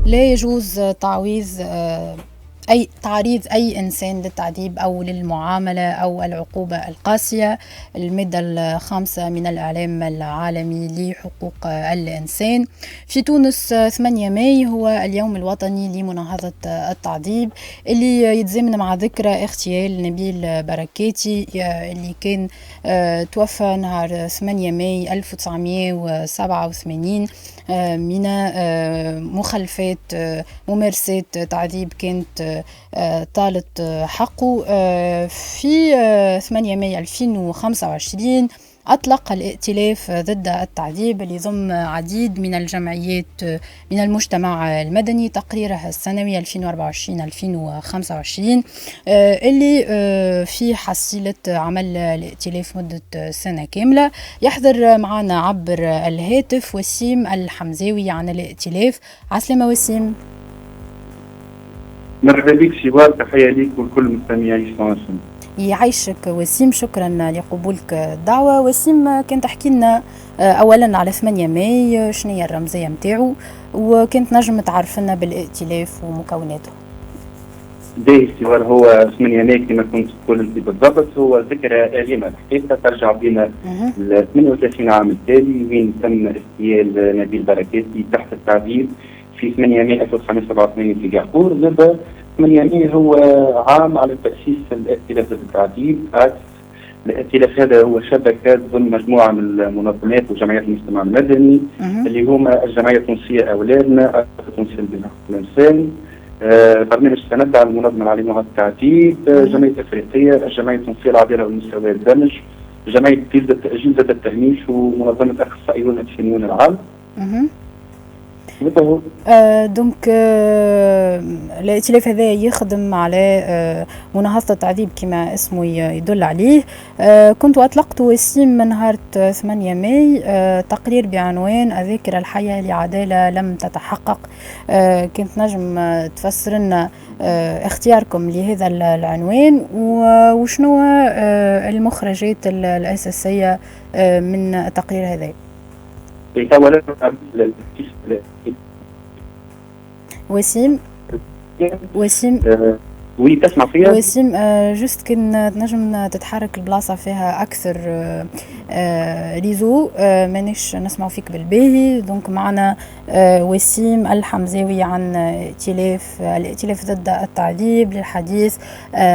لا يجوز تعريض أي إنسان للتعذيب أو للمعاملة أو العقوبة القاسية. المادة الخامسة من الإعلام العالمي لحقوق الإنسان. في تونس 8 ماي هو اليوم الوطني لمناهضة التعذيب، اللي يتزامن مع ذكرى اغتيال نبيل بركاتي اللي كان توفى نهار 8 ماي 1987 من مخالفات ممارسات تعذيب كانت طالت حقه. في 8 ماي 2025 أطلق الائتلاف ضد التعذيب اللي يضم عديد من الجمعيات من المجتمع المدني تقريره السنوي 2024-2025 اللي في حصيلة عمل الائتلاف مدة سنة كاملة. يحضر معنا عبر الهاتف وسيم الحمزاوي عن الائتلاف. عسلامة وسيم. مرحبا بك سوار، تحية ليك ولكل مستمعي سونسون. يعيشك وسيم، شكرا لقبولك الدعوة. وسيم، كنت تحكي لنا أولا على 8 ماي شنو هي الرمزية متاعو، وكنت نجم تعرف لنا بالائتلاف ومكوناته. باهي سوار، هو 8 ماي كما كنت تقول انت بالضبط هو ذكرى أليمة الحقيقة ترجع بنا ل 38 عام التالي وين تم اغتيال نبيل بركاتي تحت التعذيب في 8 ماي 1987 في كارفور. زاد 8 ماي هو عام على تأسيس الائتلاف ضد التعذيب. الائتلاف هذا هو شبكة ضمن مجموعة من المنظمات وجمعيات المجتمع المدني اللي هما الجمعية التونسية أولادنا، التونسية لحقوق الإنسان، برنامج سندع المنظمة العالمية لمناهضة التعذيب، جمعية أفريقية، الجمعية التونسية العدالة والمساواة الدمج، جمعية جلدة التهميش، ومنظمة أخصائيون الأدفينيون العالم. دونك الائتلاف هذا يخدم على مناهضة التعذيب كما اسمه يدل عليه. كنت أطلقت وسيم من نهار 8 ماي تقرير بعنوان الذاكرة الحية لعدالة لم تتحقق. كنت نجم تفسر لنا اختياركم لهذا العنوان وشنو المخرجات الأساسية من التقرير هذا؟ أولا وسيم وي تسمع فيها؟ وسيم جست كن تنجم تتحرك البلاصة فيها أكثر ريزو مانيش نسمع فيك بالباهي. دونك معنا وسيم الحمزاوي عن الائتلاف ضد التعذيب للحديث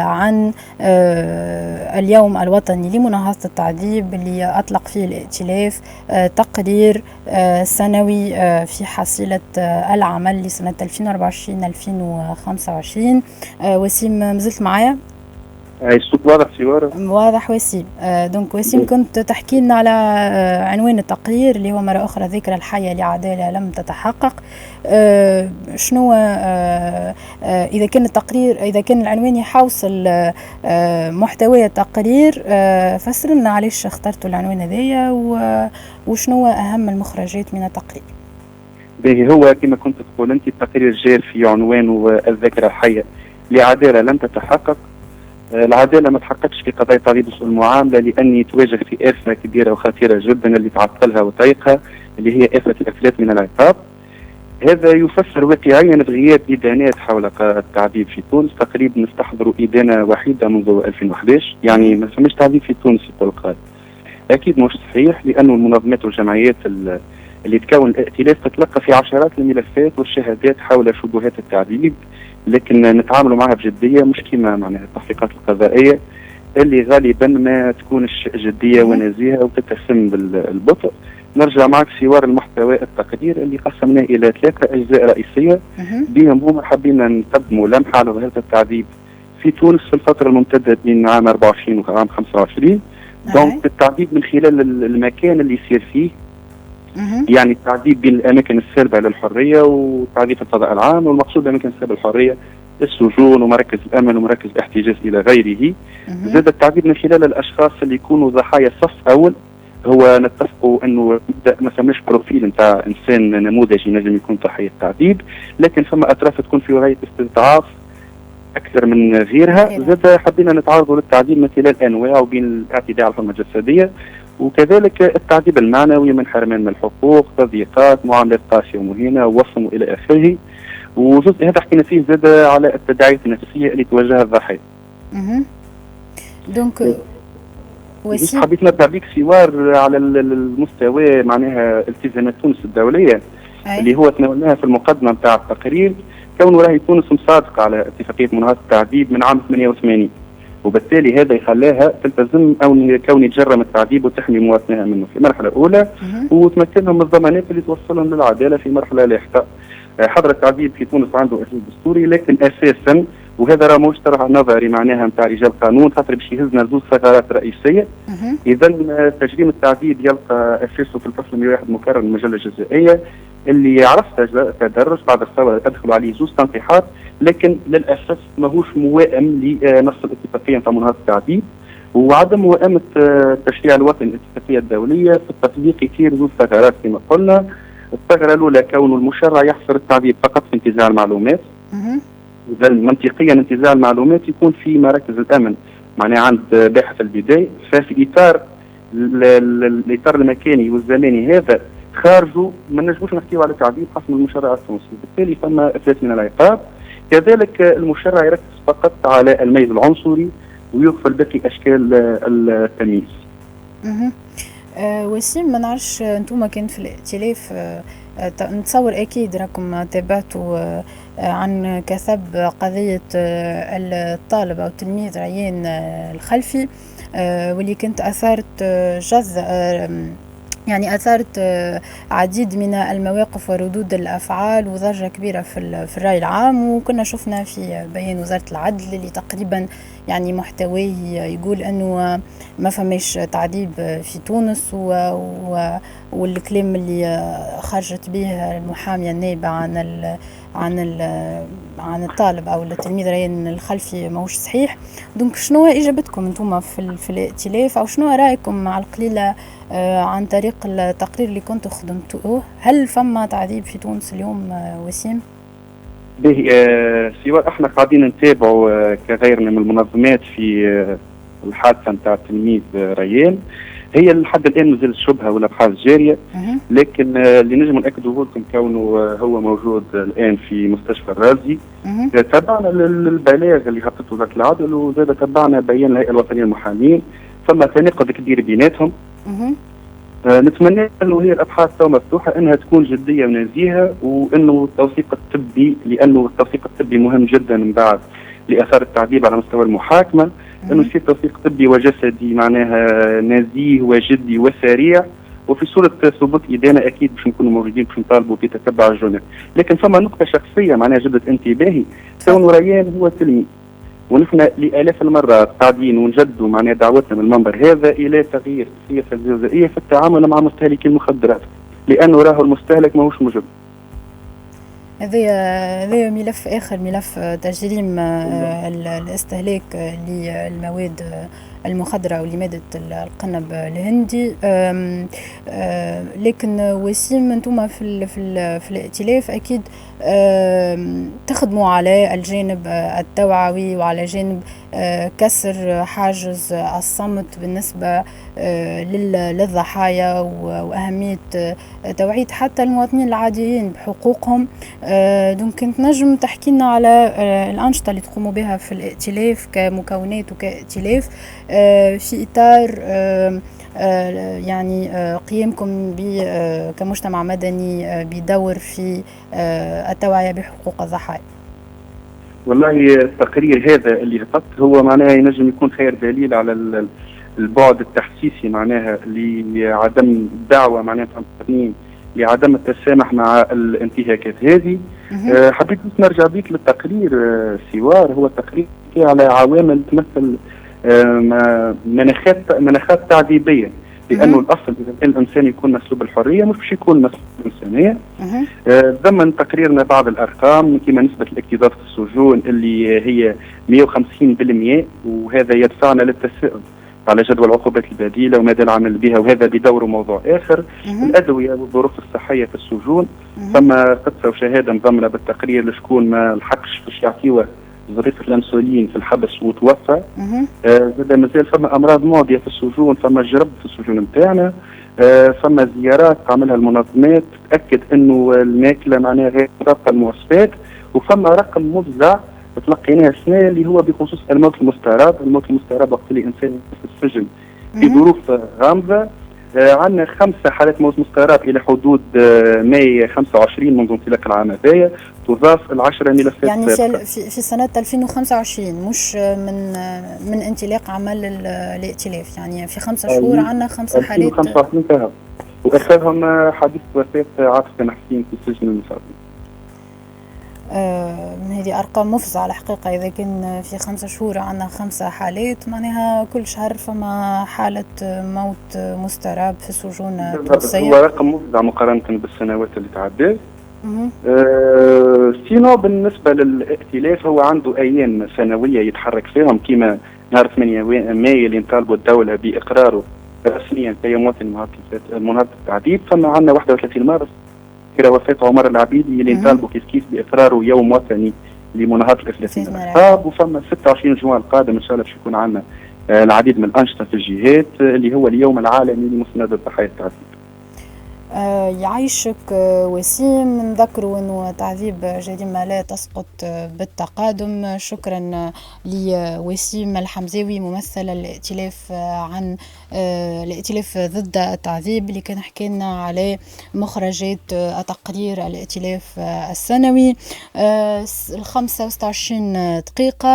عن اليوم الوطني لمناهضة التعذيب اللي أطلق فيه الائتلاف تقرير سنوي في حصيلة العمل لسنة 2024-2025. وسيم، مازلت معايا؟ الصوت واضح سيوارة؟ واضح وسيم. دونك وسيم، كنت تحكي لنا على عنوان التقرير اللي هو مرة أخرى ذكرى الحية لعدالة لم تتحقق. شنو إذا كان التقرير، إذا كان العنوان يحوصل محتوى التقرير، فسر لنا علاش اخترتوا العنوان هذايا وشنو أهم المخرجات من التقرير. باهي، هو كما كنت تقول أنت التقرير جاء في عنوان الذاكرة الحية لعدالة لم تتحقق. العدالة ما تحققش في قضايا تعذيب وسوء المعاملة لأني تواجه في آفة كبيرة وخطيرة جدا اللي تعطلها وتعيقها، اللي هي آفة الإفلات من العقاب. هذا يفسر واقعيا بغياب إدانات حول التعذيب في تونس. تقريبا نستحضر إدانة وحيدة منذ 2011، يعني ما فماش تعذيب في تونس يقول قال. أكيد مش صحيح، لأنه المنظمات والجمعيات اللي تكون الائتلاف تتلقى في عشرات الملفات والشهادات حول شبهات التعذيب، لكن نتعاملوا معها بجدية، مش كما معناها التحقيقات القضائية اللي غالبا ما تكونش جدية ونزيهة وتتسم بالبطء. نرجع معك سوار المحتوى التقرير اللي قسمناه إلى 3 أجزاء رئيسية، بهم هما حبينا نقدموا لمحة على ظاهرة التعذيب في تونس في الفترة الممتدة بين عام 24 وعام 25. دونك التعذيب من خلال المكان اللي يصير فيه، يعني التعذيب بين الأماكن السالبة للحرية وتعذيب الفضاء العام، والمقصود بأماكن السالبة للحرية السجون ومراكز الأمن ومراكز الاحتجاز إلى غيره. زاد التعذيب من خلال الأشخاص اللي يكونوا ضحايا الصف أول. هو نتفقوا أنه ما فماش بروفيل نتاع إنسان نموذجي نجم يكون ضحية التعذيب، لكن فما أطراف تكون في وضعية استضعاف أكثر من غيرها. زاد حبينا نتعرضوا للتعذيب من خلال أنواع وبين الاعتداء على الحرمة الجسدية، وكذلك التعذيب المعنوي من حرمان من الحقوق، تضييقات، معاملات قاسية ومهينة، وصم إلى آخره. وجزء هذا حكينا فيه زاد على التداعيات النفسيه اللي تواجهها الضحيه. دونك وسيم حبيت نرجع بيك سوار على المستوى معناها التزامات تونس الدوليه اللي هو تناولناها في المقدمه نتاع التقرير، كون راهي تونس مصادقه على اتفاقيه مناهضه التعذيب من عام 88، وبالتالي هذا يخلاها تلتزم او كون يتجرم التعذيب وتحمي مواطنيها منه في مرحله اولى، وتمكنهم من الضمانات اللي توصلهم للعداله في مرحله لاحقه. حظر التعذيب في تونس عنده اساس دستوري، لكن اساسا وهذا راه مش طرح نظري معناها نتاع رجال قانون، خاطر باش يهزنا زوج ثغرات رئيسيه. اذا تجريم التعذيب يلقى اساسه في الفصل 101 مكرر من المجله الجزائيه اللي عرف تدرج بعد الثوره ادخلوا عليه زوج تنقيحات، لكن للاسف ماهوش موائم لنص الاتفاقيه نتاع مناهضه التعذيب، وعدم موائمه التشريع الوطني الاتفاقيه الدوليه في التطبيق يثير زوج ثغرات كما قلنا. الثغره الاولى كون المشرع يحصر التعذيب فقط في انتزاع المعلومات. اذا منطقيا انتزاع المعلومات يكون في مراكز الامن معناها عند باحث البدايه، ففي اطار الاطار المكاني والزماني هذا خارجه ما نجموش نحكيو على تعذيب حسب المشرع التونسي، بالتالي ثم افلات من العقاب. كذلك المشرع يركز فقط على الميل العنصري ويغفل باقي اشكال التمييز. وسيم، ما نعرفش انتم كان في الائتلاف نتصور اكيد راكم تابعتوا عن كثب قضيه الطالب او التلميذ ريان الخلفي، واللي كنت اثارت يعني أثارت عديد من المواقف وردود الأفعال وضجة كبيرة في الرأي العام. وكنا شفنا في بيان وزارة العدل اللي تقريبا يعني محتويه يقول أنه ما فماش تعذيب في تونس، والكلام اللي خرجت به المحامية النائبة عن الطالب أو التلميذ ريان الخلفي ماهوش صحيح. دونك شنو إجابتكم أنتم في الائتلاف، أو شنو رأيكم على القليلة عن طريق التقرير اللي كنتوا خدمتوه؟ هل فما تعذيب في تونس اليوم وسيم؟ سواء احنا قاعدين نتابعوا كغيرنا من المنظمات في الحادثه نتاع التلميذ ريان، هي لحد الان مازال شبهه والابحاث جاريه، لكن اللي نجم ناكدوه لكم كونه هو موجود الان في مستشفى الرازي. تبعنا للبلاغ اللي حطته وزاره العدل، وزاد تبعنا بيان الهيئه الوطنيه للمحامين، ثم تناقض كبير بيناتهم. نتمنى انه هي الابحاث تو مفتوحه انها تكون جديه ونزيهه، وانه التوثيق الطبي، لانه التوثيق الطبي مهم جدا من بعد لاثار التعذيب على مستوى المحاكمه، انه يصير توثيق طبي وجسدي معناها نزيه وجدي وسريع، وفي صوره ثبوت ادانه اكيد باش نكونوا موجودين باش نطالبوا بتتبع الجنح. لكن فما نقطه شخصيه معناها جدت انتباهي، كون ريان هو تلميذ، ونحن لآلاف المرات قاعدين ونجدوا معناها دعوتنا من المنبر هذا إلى تغيير السياسة الجزائرية في التعامل مع مستهلكي المخدرات، لأنه راه المستهلك ماهوش مجرم. هذا ملف آخر، ملف تجريم الاستهلاك للمواد المخدرة ولمادة القنب الهندي. لكن وسيم انتم في الائتلاف أكيد تخدموا على الجانب التوعوي وعلى جانب كسر حاجز الصمت بالنسبة للضحايا، وأهمية توعية حتى المواطنين العاديين بحقوقهم. دونك كنت نجم تحكي لنا على الأنشطة اللي تقوموا بها في الائتلاف كمكونات وكائتلاف في إطار يعني قيامكم كمجتمع مدني بدور في التوعية بحقوق الضحايا. والله التقرير هذا اللي هبط هو معناها ينجم يكون خير دليل على البعد التحسيسي معناها لعدم الدعوة معناها لعدم التسامح مع الانتهاكات هذه. حبيت نرجع بيك للتقرير سوار، هو تقرير على عوامل تمثل مناخات تعذيبيه، لانه الاصل اذا كان الانسان يكون مسلوب الحريه مش باش يكون مسلوب الانسانيه. ضمن تقريرنا بعض الارقام كما نسبه الاكتظاظ في السجون اللي هي 150%، وهذا يدفعنا للتساؤل على جدوى العقوبات البديله ومدى العمل بها، وهذا بدور موضوع اخر. الادويه والظروف الصحيه في السجون، ثم قصه وشهاده مضمنه بالتقرير لشكون ما لحقش باش يعطيوه ظريف الانسولين في الحبس وتوفى. زاد مازال فما امراض معديه في السجون، فما جرب في السجون نتاعنا، فما زيارات تعملها المنظمات تاكد انه الماكله معناها غير مطابقه المواصفات، وفما رقم مفزع تلقيناه السنه اللي هو بخصوص الموت المستعرض. الموت المستعرض وقت اللي انسان في السجن في ظروف غامضه. عندنا 5 حالات موت مستعرض الى حدود ماي 25 منذ انطلاق العام هذايا، تضاف ال10 ملفات يعني في سنة 2025 مش من انطلاق عمل الائتلاف، يعني في 5 شهور عندنا 5 حالات 2025 انتهى، واخرهم حديث وفاة عاطف بن حسين في السجن المصري. هذه أرقام مفزعة الحقيقة. إذا كان في 5 شهور عندنا 5 حالات، معناها كل شهر فما حالة موت مستعرض في السجون التونسية. هو رقم مفزع مقارنة بالسنوات اللي تعدت. سينو بالنسبة للائتلاف هو عنده أيام سنوية يتحرك فيهم، كما نهار 8 ماي اللي نطالبوا الدولة بإقراره رسميا كمواطن مناضل التعذيب. فما عندنا 31 مارس كرا وفاة عمر العبيدي اللي نطالبوا كيف بإقراره يوم وطني لمناهضة الإفلاس من الأحزاب. وفما 26 جوان القادم إن شاء الله باش يكون عندنا العديد من الأنشطة في الجهات اللي هو اليوم العالمي لمساندة ضحايا التعذيب. يعيشك وسيم. نذكروا أنه تعذيب جريمة لا تسقط بالتقادم. شكرا لوسيم الحمزاوي ممثل الائتلاف عن الائتلاف ضد التعذيب اللي كان حكي لنا على مخرجات تقرير الائتلاف السنوي. 25 دقيقة.